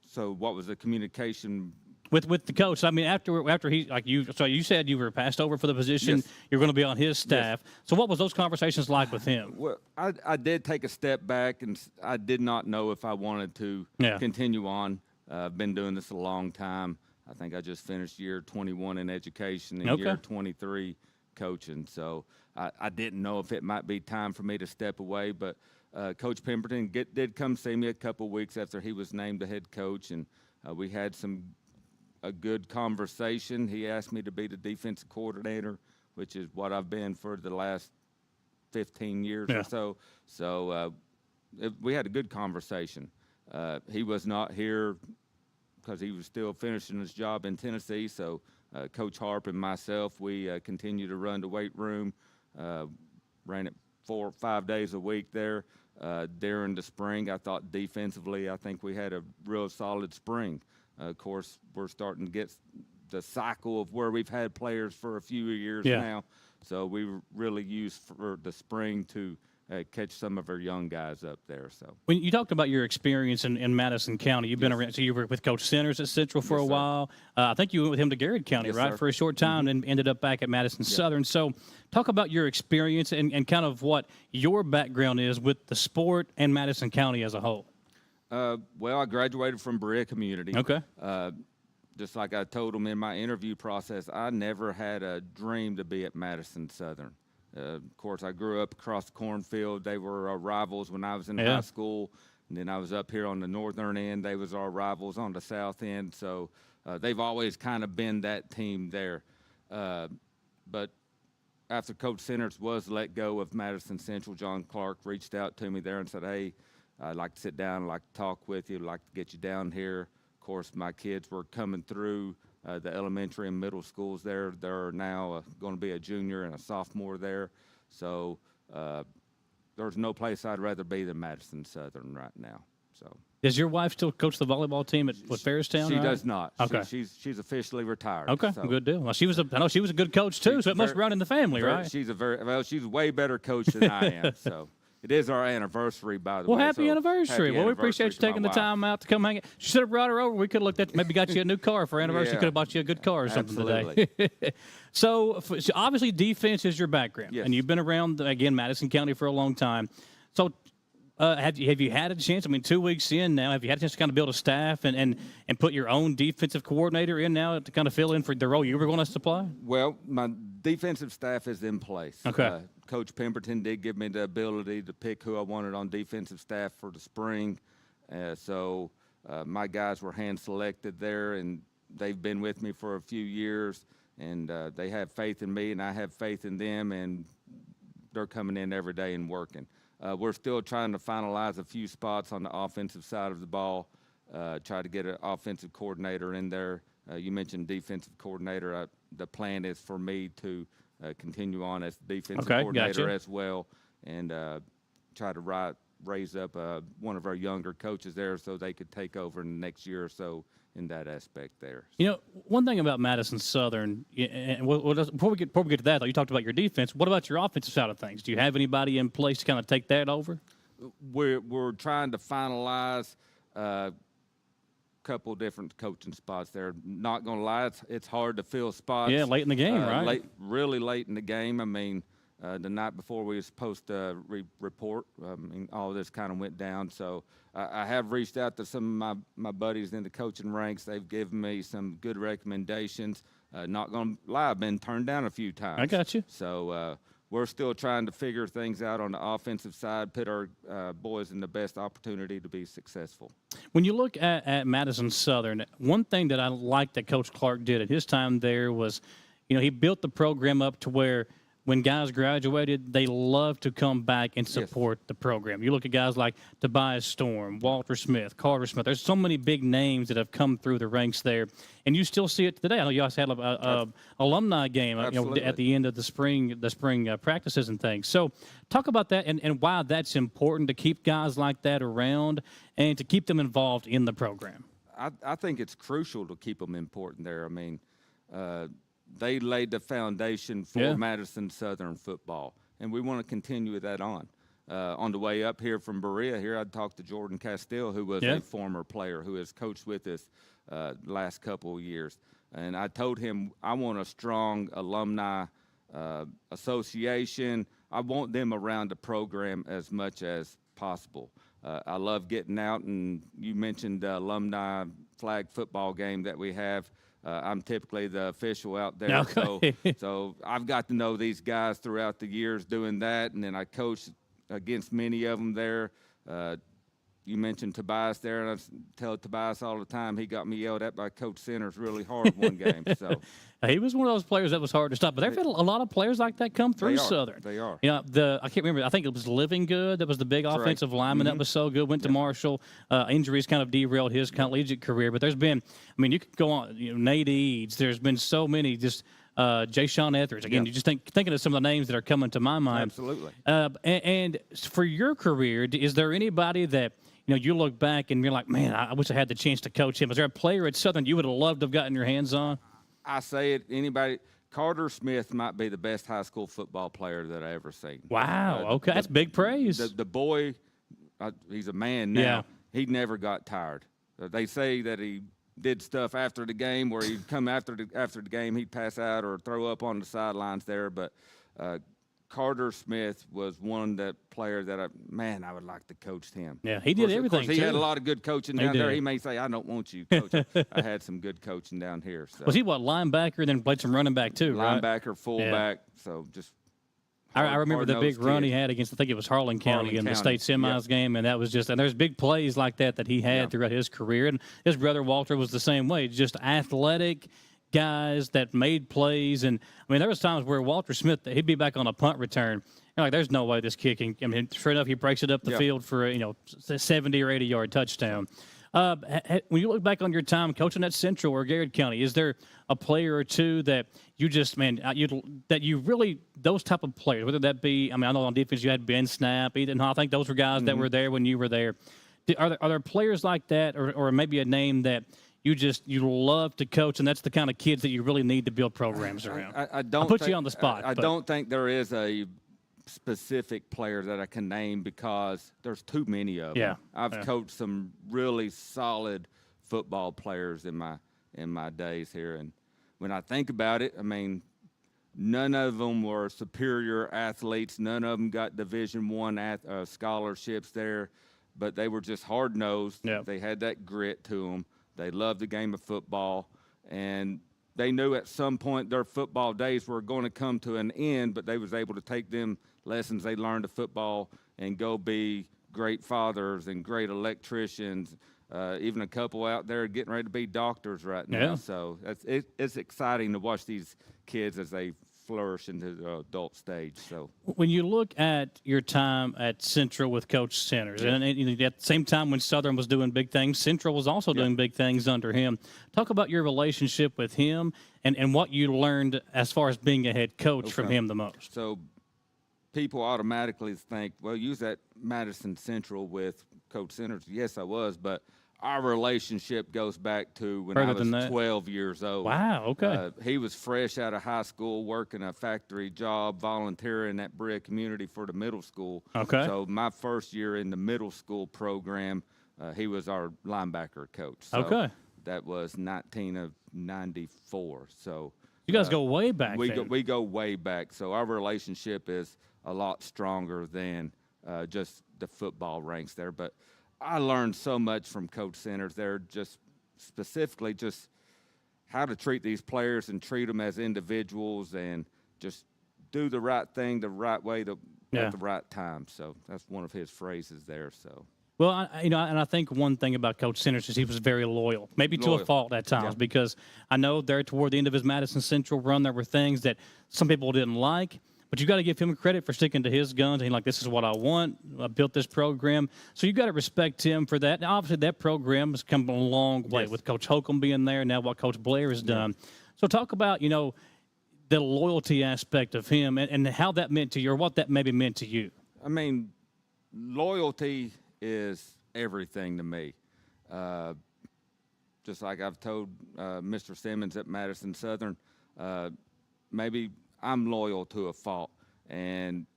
So what was the communication? With the coach, I mean, after he, like you, so you said you were passed over for the position. Yes. You're going to be on his staff. Yes. So what was those conversations like with him? Well, I did take a step back, and I did not know if I wanted to continue on. I've been doing this a long time. I think I just finished year 21 in education and year 23 coaching. So I didn't know if it might be time for me to step away. But Coach Pemberton did come see me a couple weeks after he was named the head coach, and we had a good conversation. He asked me to be the defensive coordinator, which is what I've been for the last 15 years or so. So we had a good conversation. He was not here because he was still finishing his job in Tennessee. So Coach Harp and myself, we continue to run the weight room, ran it 4 or 5 days a week there. During the spring, I thought defensively, I think we had a real solid spring. Of course, we're starting to get the cycle of where we've had players for a few years now. So we really used for the spring to catch some of our young guys up there. So when you talked about your experience in Madison County, you've been around. So you were with Coach Centers at Central for a while. I think you went with him to Garrett County, right, for a short time, and ended up back at Madison Southern. So talk about your experience and kind of what your background is with the sport and Madison County as a whole. Well, I graduated from Berea Community. Okay. Just like I told them in my interview process, I never had a dream to be at Madison Southern. Of course, I grew up across the cornfield. They were our rivals when I was in high school. And then I was up here on the northern end. They was our rivals on the south end. So they've always kind of been that team there. But after Coach Centers was let go of Madison Central, John Clark reached out to me there and said, hey, I'd like to sit down, I'd like to talk with you, I'd like to get you down here. Of course, my kids were coming through the elementary and middle schools there. They're now going to be a junior and a sophomore there. So there's no place I'd rather be than Madison Southern right now. So. Does your wife still coach the volleyball team at Ferristown? She does not. Okay. She's officially retired. Okay, so. Good deal. Well, I know she was a good coach too, so it must run in the family, right? She's a way better coach than I am. So. It is our anniversary, by the way. Well, happy anniversary. Well, we appreciate you taking the time out to come hang it. She should have brought her over. We could have looked at maybe got you a new car for anniversary. Could have bought you a good car or something today. So obviously defense is your background. Yes. And you've been around, again, Madison County for a long time. So have you had a chance? I mean, 2 weeks in now, have you had a chance to kind of build a staff and put your own defensive coordinator in now to kind of fill in for the role you were going to supply? Well, my defensive staff is in place. Okay. Coach Pemberton did give me the ability to pick who I wanted on defensive staff for the spring. So my guys were hand-selected there, and they've been with me for a few years, and they have faith in me, and I have faith in them, and they're coming in every day and working. We're still trying to finalize a few spots on the offensive side of the ball, try to get an offensive coordinator in there. You mentioned defensive coordinator. The plan is for me to continue on as defensive coordinator as well, and try to raise up one of our younger coaches there so they could take over in the next year or so in that aspect there. You know, one thing about Madison Southern, and before we get to that, though, you talked about your defense. What about your offensive side of things? Do you have anybody in place to kind of take that over? We're trying to finalize a couple different coaching spots there. Not going to lie, it's hard to fill spots. Yeah, late in the game, right? Really late in the game. I mean, the night before we were supposed to report, all this kind of went down. So I have reached out to some of my buddies in the coaching ranks. They've given me some good recommendations. Not going to lie, I've been turned down a few times. I got you. So we're still trying to figure things out on the offensive side, put our boys in the best opportunity to be successful. When you look at Madison Southern, one thing that I like that Coach Clark did at his time there was, he built the program up to where when guys graduated, they love to come back and support the program. You look at guys like Tobias Storm, Walter Smith, Carter Smith. There's so many big names that have come through the ranks there, and you still see it today. I know you also had a alumni game at the end of the spring practices and things. So talk about that and why that's important to keep guys like that around and to keep them involved in the program. I think it's crucial to keep them important there. I mean, they laid the foundation for Madison Southern football, and we want to continue that on. On the way up here from Berea, here I talked to Jordan Castile, who was a former player who has coached with us last couple of years. And I told him I want a strong alumni association. I want them around the program as much as possible. I love getting out, and you mentioned the alumni flag football game that we have. I'm typically the official out there, so I've got to know these guys throughout the years doing that, and then I coached against many of them there. You mentioned Tobias there, and I tell Tobias all the time he got me yelled at by Coach Centers really hard one game. So he was one of those players that was hard to stop. But there've been a lot of players like that come through Southern. They are. I can't remember. I think it was Living Good. That was the big offensive lineman that was so good. Went to Marshall. Injuries kind of derailed his collegiate career. But there's been, you could go on. Nate Eads. There's been so many. Just Jay Sean Etheridge. Again, you just thinking of some of the names that are coming to my mind. Absolutely. And for your career, is there anybody that you look back and you're like, man, I wish I had the chance to coach him? Is there a player at Southern you would have loved to have gotten your hands on? I say it, anybody. Carter Smith might be the best high school football player that I ever seen. Wow, okay, that's big praise. The boy, he's a man now. Yeah. He never got tired. They say that he did stuff after the game where he'd come after the game, he'd pass out or throw up on the sidelines there, but Carter Smith was that player that I would like to coach him. Yeah, he did everything. Of course, he had a lot of good coaching down there. He may say, I don't want you, coach. I had some good coaching down here. So. Was he linebacker, then played some running back too, right? Linebacker, fullback, so just I remember the big run he had against, I think it was Harlan County in the state semis game, and that was and there's big plays like that he had throughout his career. And his brother Walter was the same way, just athletic guys that made plays. And there was times where Walter Smith, he'd be back on a punt return. Like, there's no way this kicking. Sure enough, he breaks it up the field for a 70 or 80 yard touchdown. When you look back on your time coaching at Central or Garrett County, is there a player or two that you just, that you really, those type of players, whether that be, I know on defense you had Ben Snap, Ethan Hall, I think those were guys that were there when you were there. Are there players like that, or maybe a name that you love to coach, and that's the kind of kids that you really need to build programs around? I'll put you on the spot. I don't think there is a specific player that I can name because there's too many of them. I've coached some really solid football players in my days here, and when I think about it, None of them were superior athletes. None of them got Division I scholarships there, but they were just hard-nosed. Yep. They had that grit to them. They loved the game of football, and they knew at some point their football days were going to come to an end, but they was able to take them lessons they learned of football and go be great fathers and great electricians, even a couple out there getting ready to be doctors right now. Yeah. So it's exciting to watch these kids as they flourish into the adult stage. So when you look at your time at Central with Coach Centers, and at the same time when Southern was doing big things, Central was also doing big things under him. Talk about your relationship with him and what you learned as far as being a head coach from him the most. So people automatically think, well, you was at Madison Central with Coach Centers. Yes, I was, but our relationship goes back to when I was 12 years old. Wow, okay. He was fresh out of high school, working a factory job, volunteering at Berea Community for the middle school. Okay. So my first year in the middle school program, he was our linebacker coach. So okay. That was 1994. So you guys go way back. We go way back. So our relationship is a lot stronger than just the football ranks there. But I learned so much from Coach Centers there, just specifically just how to treat these players and treat them as individuals and just do the right thing the right way at the right time. So that's one of his phrases there. So. Well, and I think one thing about Coach Centers is he was very loyal, maybe to a fault at times, because I know there toward the end of his Madison Central run, there were things that some people didn't like. But you got to give him credit for sticking to his guns. And this is what I want. I built this program. So you got to respect him for that. Now, obviously, that program has come a long way with Coach Holcomb being there, now what Coach Blair has done. So talk about, the loyalty aspect of him and how that meant to you, or what that maybe meant to you. I mean, loyalty is everything to me. Just like I've told Mr. Simmons at Madison Southern, maybe – I'm loyal to a fault, and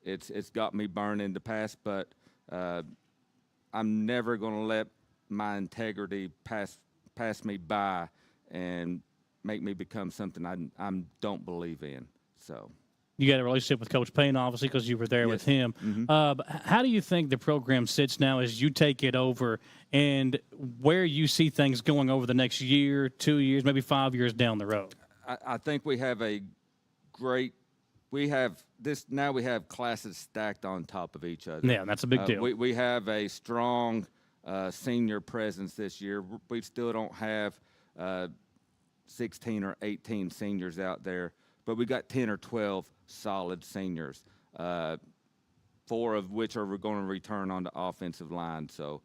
it's got me burned in the past, but I'm never going to let my integrity pass me by and make me become something I don't believe in. So you got a relationship with Coach Payne, obviously, because you were there with him. Mm-hmm. But how do you think the program sits now as you take it over, and where you see things going over the next year, 2 years, maybe 5 years down the road? I think we have we have classes stacked on top of each other. Yeah, that's a big deal. We have a strong senior presence this year. We still don't have 16 or 18 seniors out there, but we got 10 or 12 solid seniors, 4 of which are going to return on the offensive line. So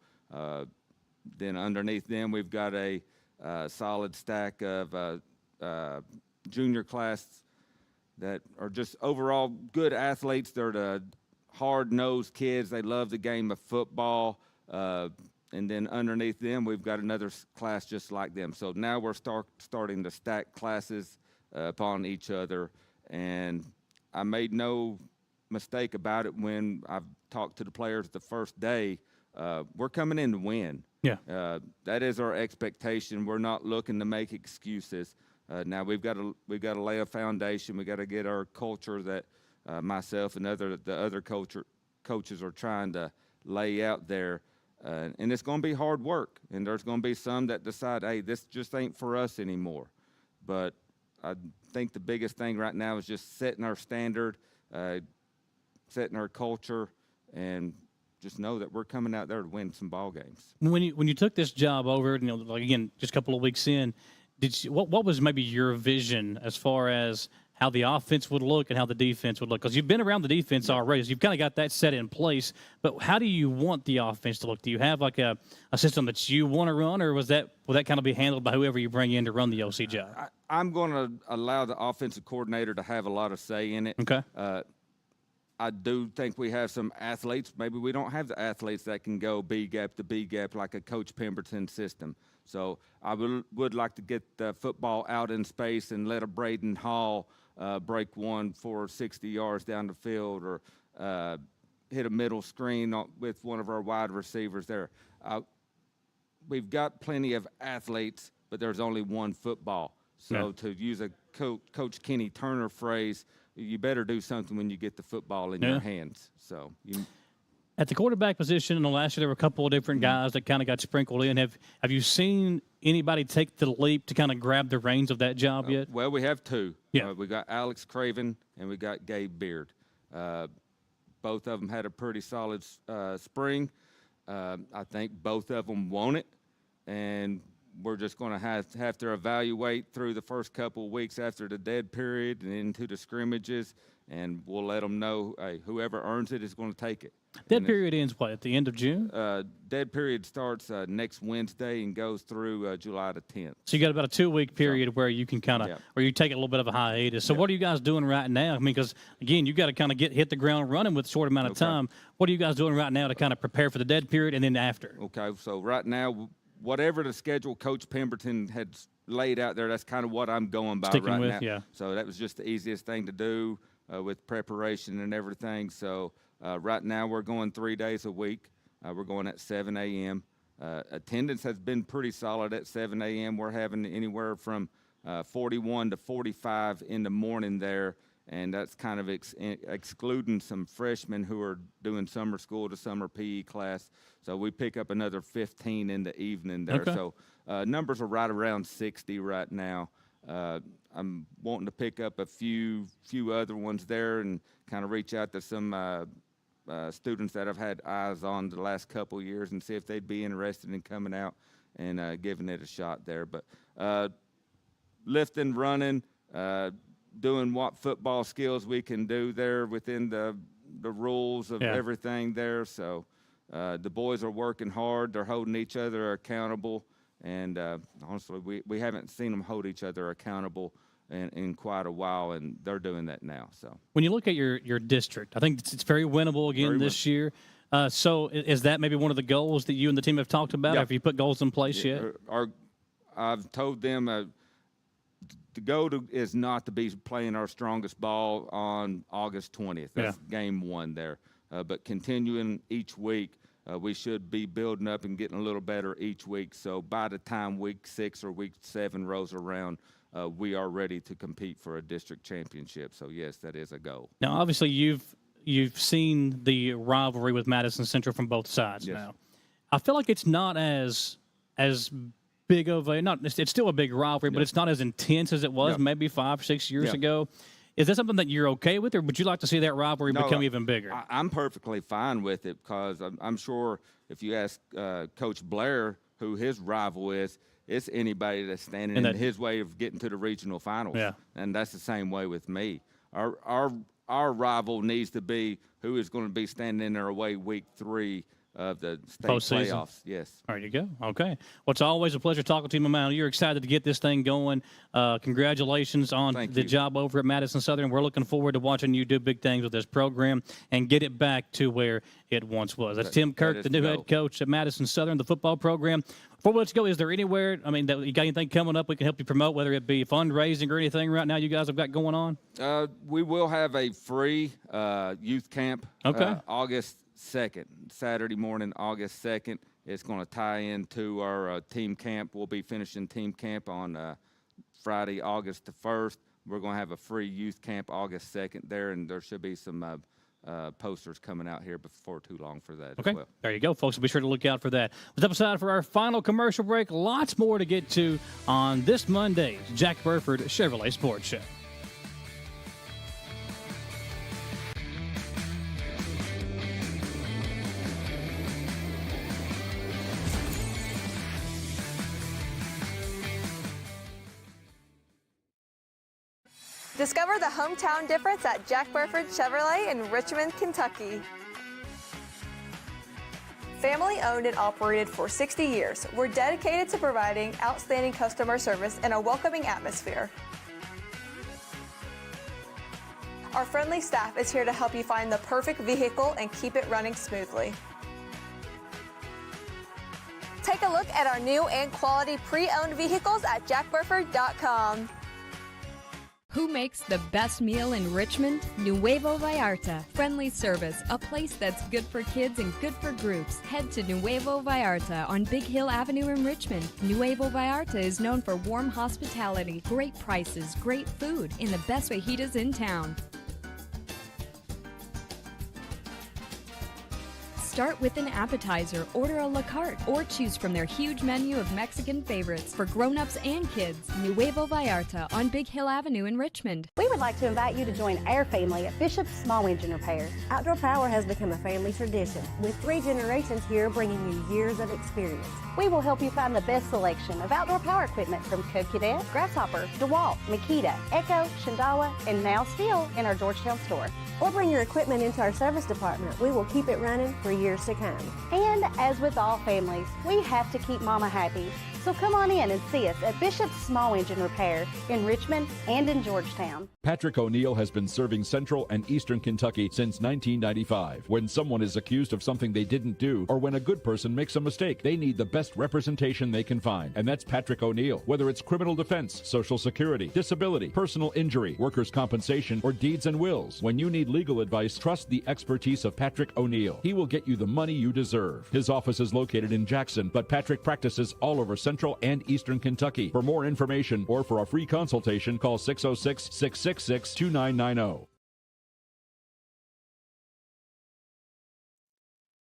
then underneath them, we've got a solid stack of junior class that are just overall good athletes. They're the hard-nosed kids. They love the game of football. And then underneath them, we've got another class just like them. So now we're starting to stack classes upon each other. And I made no mistake about it when I've talked to the players the first day. We're coming in to win. Yeah. That is our expectation. We're not looking to make excuses. Now we've got to lay a foundation. We got to get our culture that myself and the other coaches are trying to lay out there, and it's going to be hard work. And there's going to be some that decide, hey, this just ain't for us anymore. But I think the biggest thing right now is just setting our standard, setting our culture, and just know that we're coming out there to win some ball games. When you took this job over, again, just a couple of weeks in. What was maybe your vision as far as how the offense would look and how the defense would look? Because you've been around the defense already, so you've kind of got that set in place. But how do you want the offense to look? Do you have a system that you want to run, or will that kind of be handled by whoever you bring in to run the OC job? I'm going to allow the offensive coordinator to have a lot of say in it. Okay. I do think we have some athletes. Maybe we don't have the athletes that can go B gap to B gap like a Coach Pemberton system. So I would like to get the football out in space and let a Braden Hall break one for 60 yards down the field, or hit a middle screen with one of our wide receivers there. We've got plenty of athletes, but there's only one football. So to use a Coach Kenny Turner phrase, you better do something when you get the football in your hands. So at the quarterback position, in the last year, there were a couple of different guys that kind of got sprinkled in. Have you seen anybody take the leap to kind of grab the reins of that job yet? Well, we have two. Yeah. We got Alex Craven and we got Gabe Beard. Both of them had a pretty solid spring. I think both of them want it, and we're just going to have to evaluate through the first couple of weeks after the dead period and into the scrimmages, and we'll let them know, hey, whoever earns it is going to take it. Dead period ends what, at the end of June? Dead period starts next Wednesday and goes through July the 10th. So you got about a 2-week period where you can kind of, where you take a little bit of a hiatus. So what are you guys doing right now? I mean, because again, you got to kind of hit the ground running with a short amount of time. What are you guys doing right now to kind of prepare for the dead period and then after? Okay, so right now, whatever the schedule Coach Pemberton had laid out there, that's kind of what I'm going by Sticking right with, now. yeah. So that was just the easiest thing to do with preparation and everything. So right now we're going 3 days a week. We're going at 7 a.m. Attendance has been pretty solid at 7 a.m. We're having anywhere from 41 to 45 in the morning there, and that's kind of excluding some freshmen who are doing summer school to summer PE class. So we pick up another 15 in the evening there. Okay. So numbers are right around 60 right now. I'm wanting to pick up a few other ones there and kind of reach out to some students that I've had eyes on the last couple of years and see if they'd be interested in coming out and giving it a shot there. But lifting, running, doing what football skills we can do there within the rules of everything there. So the boys are working hard. They're holding each other accountable. And honestly, we haven't seen them hold each other accountable in quite a while, and they're doing that now. So when you look at your district, I think it's very winnable again this year. So is that maybe one of the goals that you and the team have talked about? Have you put goals in place yet? I've told them the goal is not to be playing our strongest ball on August 20th. That's game one there. But continuing each week, we should be building up and getting a little better each week. So by the time week 6 or week 7 rolls around, we are ready to compete for a district championship. So, yes, that is a goal. Now, obviously, you've seen the rivalry with Madison Central from both sides now. I feel like it's not as big of a – it's still a big rivalry, but it's not as intense as it was maybe 5 or 6 years ago. Is that something that you're okay with, or would you like to see that rivalry become even bigger? I'm perfectly fine with it because I'm sure if you ask Coach Blair who his rival is, it's anybody that's standing in his way of getting to the regional finals. Yeah. And that's the same way with me. Our rival needs to be who is going to be standing in their way week 3 of the state playoffs. Yes. There you go. Okay. Well, it's always a pleasure talking to you, my man. You're excited to get this thing going. Congratulations on the job over at Madison Southern. We're looking forward to watching you do big things with this program and get it back to where it once was. That's Tim Kirk, the new head coach at Madison Southern, the football program. Before we let you go, is there anywhere, that you got anything coming up we can help you promote, whether it be fundraising or anything right now you guys have got going on? We will have a free youth camp August 2nd, Saturday morning, August 2nd. It's going to tie into our team camp. We'll be finishing team camp on Friday, August the 1st. We're going to have a free youth camp August 2nd there, and there should be some posters coming out here before too long for that as well. There you go, folks. So be sure to look out for that. Let's step aside for our final commercial break. Lots more to get to on this Monday's Jack Burford Chevrolet Sports Show. Discover the hometown difference at Jack Burford Chevrolet in Richmond, Kentucky. Family owned and operated for 60 years, we're dedicated to providing outstanding customer service and a welcoming atmosphere. Our friendly staff is here to help you find the perfect vehicle and keep it running smoothly. Take a look at our new and quality pre-owned vehicles at jackburford.com. Who makes the best meal in Richmond? Nuevo Vallarta. Friendly service, a place that's good for kids and good for groups. Head to Nuevo Vallarta on Big Hill Avenue in Richmond. Nuevo Vallarta is known for warm hospitality, great prices, great food, and the best fajitas in town. Start with an appetizer, order a la carte, or choose from their huge menu of Mexican favorites for grown-ups and kids. Nuevo Vallarta on Big Hill Avenue in Richmond. We would like to invite you to join our family at Bishop's Small Engine Repair. Outdoor power has become a family tradition, with 3 generations here bringing you years of experience. We will help you find the best selection of outdoor power equipment from Code Cadet, Grasshopper, DeWalt, Makita, Echo, Shindawa, and now still in our Georgetown store. Or bring your equipment into our service department. We will keep it running for years to come. And as with all families, we have to keep Mama happy. So come on in and see us at Bishop's Small Engine Repair in Richmond and in Georgetown. Patrick O'Neill has been serving Central and Eastern Kentucky since 1995. When someone is accused of something they didn't do, or when a good person makes a mistake, they need the best representation they can find. And that's Patrick O'Neill. Whether it's criminal defense, Social Security, disability, personal injury, workers' compensation, or deeds and wills, when you need legal advice, trust the expertise of Patrick O'Neill. He will get you the money you deserve. His office is located in Jackson, but Patrick practices all over Central and Eastern Kentucky. For more information or for a free consultation, call 606-666-2990.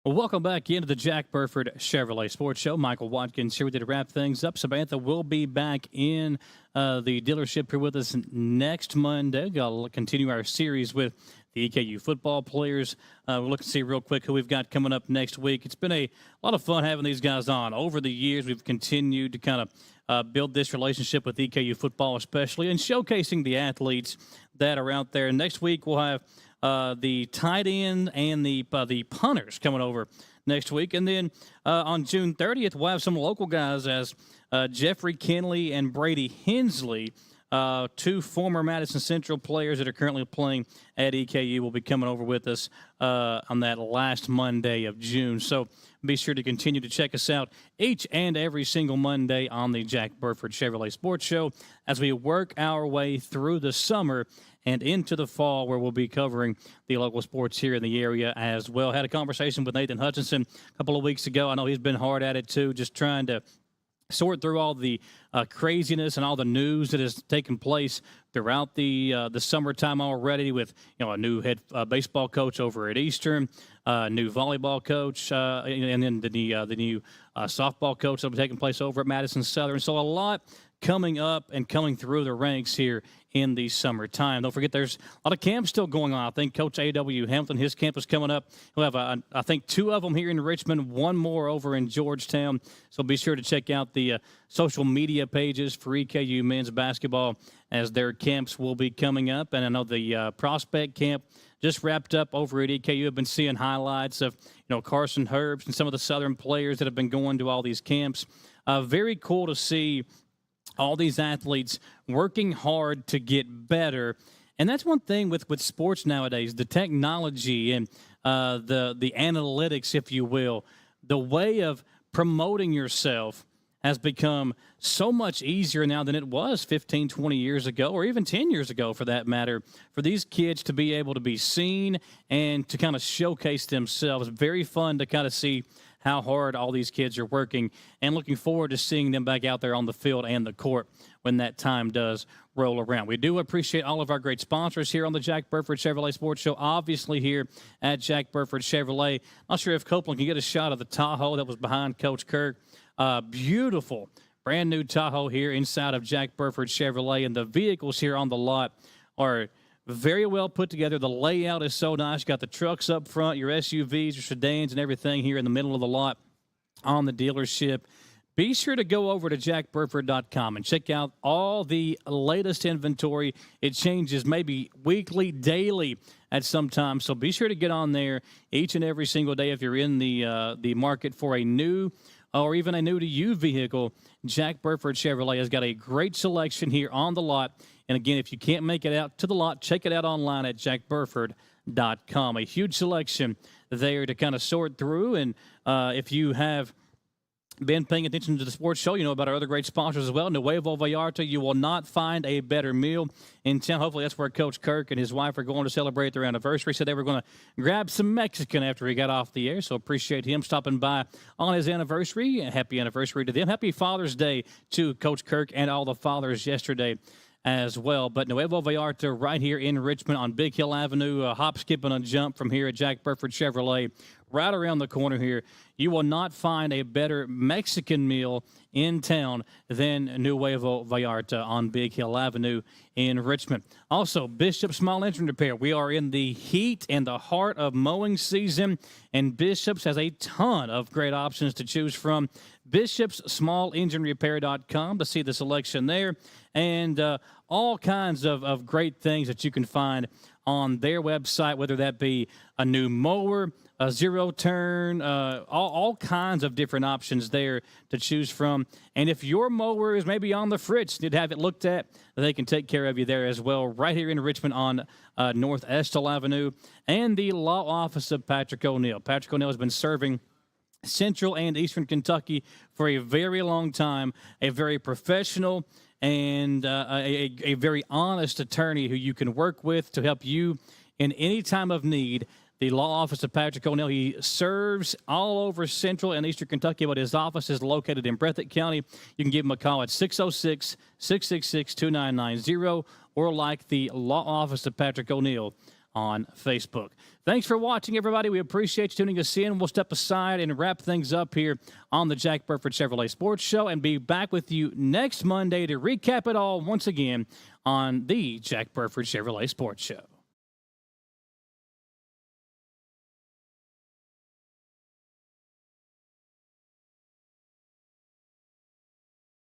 Well, welcome back into the Jack Burford Chevrolet Sports Show. Michael Watkins here with you to wrap things up. Samantha will be back in the dealership here with us next Monday. We'll continue our series with the EKU football players. We'll look and see real quick who we've got coming up next week. It's been a lot of fun having these guys on. Over the years, we've continued to kind of build this relationship with EKU football especially, and showcasing the athletes that are out there. Next week, we'll have the tight end and the punters coming over next week. And then on June 30th, we'll have some local guys as Jeffrey Kinley and Brady Hensley, 2 former Madison Central players that are currently playing at EKU, will be coming over with us on that last Monday of June. So be sure to continue to check us out each and every single Monday on the Jack Burford Chevrolet Sports Show as we work our way through the summer and into the fall, where we'll be covering the local sports here in the area as well. Had a conversation with Nathan Hutchinson a couple of weeks ago. I know he's been hard at it too, just trying to sort through all the craziness and all the news that has taken place throughout the summertime already, with a new head baseball coach over at Eastern, new volleyball coach, and then the new softball coach that will be taking place over at Madison Southern. So a lot coming up and coming through the ranks here in the summertime. Don't forget, there's a lot of camps still going on. I think Coach A.W. Hamilton, his camp is coming up. He'll have, I think, 2 of them here in Richmond, 1 more over in Georgetown. So be sure to check out the social media pages for EKU men's basketball as their camps will be coming up. And I know the prospect camp just wrapped up over at EKU. I've been seeing highlights of, Carson Herbst and some of the Southern players that have been going to all these camps. Very cool to see all these athletes working hard to get better. And that's one thing with sports nowadays, the technology and the analytics, if you will. The way of promoting yourself has become so much easier now than it was 15, 20 years ago, or even 10 years ago for that matter, for these kids to be able to be seen and to kind of showcase themselves. Very fun to kind of see how hard all these kids are working, and looking forward to seeing them back out there on the field and the court when that time does roll around. We do appreciate all of our great sponsors here on the Jack Burford Chevrolet Sports Show, obviously here at Jack Burford Chevrolet. Not sure if Copeland can get a shot of the Tahoe that was behind Coach Kirk. Beautiful, brand new Tahoe here inside of Jack Burford Chevrolet, and the vehicles here on the lot are very well put together. The layout is so nice. You got the trucks up front, your SUVs, your sedans, and everything here in the middle of the lot on the dealership. Be sure to go over to jackburford.com and check out all the latest inventory. It changes maybe weekly, daily at some time. So be sure to get on there each and every single day if you're in the market for a new or even a new-to-you vehicle. Jack Burford Chevrolet has got a great selection here on the lot. And again, if you can't make it out to the lot, check it out online at jackburford.com. A huge selection there to kind of sort through. And if you have been paying attention to the sports show, you know about our other great sponsors as well. Nuevo Vallarta, you will not find a better meal in town. Hopefully that's where Coach Kirk and his wife are going to celebrate their anniversary. Said they were going to grab some Mexican after he got off the air, so appreciate him stopping by on his anniversary. Happy anniversary to them. Happy Father's Day to Coach Kirk and all the fathers yesterday as well. But Nuevo Vallarta right here in Richmond on Big Hill Avenue, a hop, skip, and a jump from here at Jack Burford Chevrolet. Right around the corner here, you will not find a better Mexican meal in town than Nuevo Vallarta on Big Hill Avenue in Richmond. Also, Bishop Small Engine Repair. We are in the heat and the heart of mowing season, and Bishop's has a ton of great options to choose from. BishopsSmallEngineRepair.com to see the selection there, and all kinds of great things that you can find on their website, whether that be a new mower, a zero turn, all kinds of different options there to choose from. And if your mower is maybe on the fritz, need to have it looked at, they can take care of you there as well, right here in Richmond on North Estill Avenue, and the law office of Patrick O'Neill. Patrick O'Neill has been serving Central and Eastern Kentucky for a very long time, a very professional and a very honest attorney who you can work with to help you in any time of need. The law office of Patrick O'Neill, he serves all over Central and Eastern Kentucky, but his office is located in Breathitt County. You can give him a call at 606-666-2990 or like the law office of Patrick O'Neill on Facebook. Thanks for watching, everybody. We appreciate you tuning us in. We'll step aside and wrap things up here on the Jack Burford Chevrolet Sports Show and be back with you next Monday to recap it all once again on the Jack Burford Chevrolet Sports Show.